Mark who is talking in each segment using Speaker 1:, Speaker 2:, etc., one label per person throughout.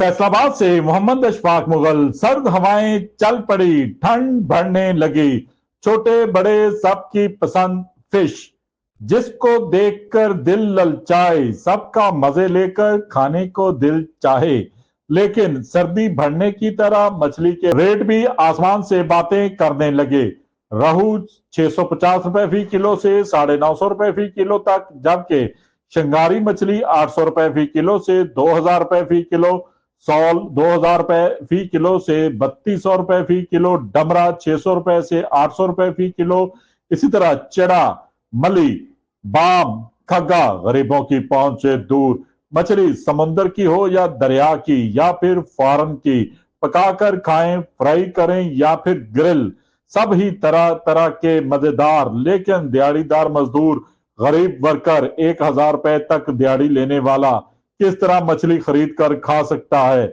Speaker 1: फैसलाबाद से मोहम्मद अशफाक मुगल। सर्द हवाएं चल पड़ी, ठंड बढ़ने लगी, छोटे बड़े सबकी पसंद फिश, जिसको देखकर दिल ललचाए, सबका मजे लेकर खाने को दिल चाहे। लेकिन सर्दी बढ़ने की तरह मछली के रेट भी आसमान से बातें करने लगे। रहू 650 रुपए फी किलो से 950 रुपए फी किलो तक, जबकि शंगारी मछली 800 रुपए फी किलो से 2000 रुपए फी किलो, सौल 2000 रुपए फी किलो से 3200 रुपए फी किलो, डमरा 600 रुपए से 800 रुपए फी किलो। इसी तरह चड़ा, मली, बाम, खग्गा गरीबों की पहुंच से दूर। मछली समुद्र की हो या दरिया की या फिर फॉरेन की, पकाकर खाएं, फ्राई करें या फिर ग्रिल, सब ही तरह तरह के मजेदार। लेकिन दिहाड़ीदार मजदूर, गरीब वर्कर, 1000 रुपए तक दिहाड़ी लेने वाला किस तरह मछली खरीद कर खा सकता है?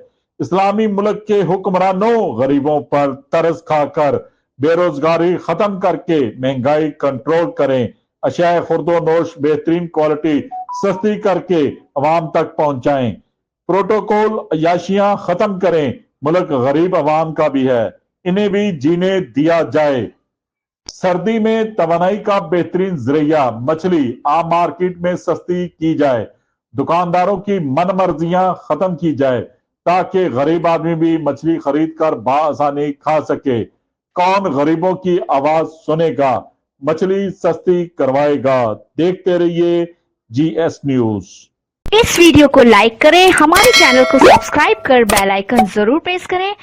Speaker 1: इस्लामी मुल्क के हुक्मरानों, गरीबों पर तरस खाकर बेरोजगारी खत्म करके महंगाई कंट्रोल करें। अशियाए खुर्दो नोश बेहतरीन क्वालिटी सस्ती करके अवाम तक पहुंचाएं। प्रोटोकॉल अयाशियां खत्म करें, मुल्क गरीब अवाम का भी है, इन्हें भी जीने दिया जाए। सर्दी में तवानाई का बेहतरीन जरिया मछली आम मार्केट में सस्ती की जाए, दुकानदारों की मनमर्जियां खत्म की जाए, ताकि गरीब आदमी भी मछली खरीद कर बाआसानी खा सके। कौन गरीबों की आवाज सुनेगा, मछली सस्ती करवाएगा? देखते रहिए GS न्यूज।
Speaker 2: इस वीडियो को लाइक करें, हमारे चैनल को सब्सक्राइब कर बेल आइकन जरूर प्रेस करें।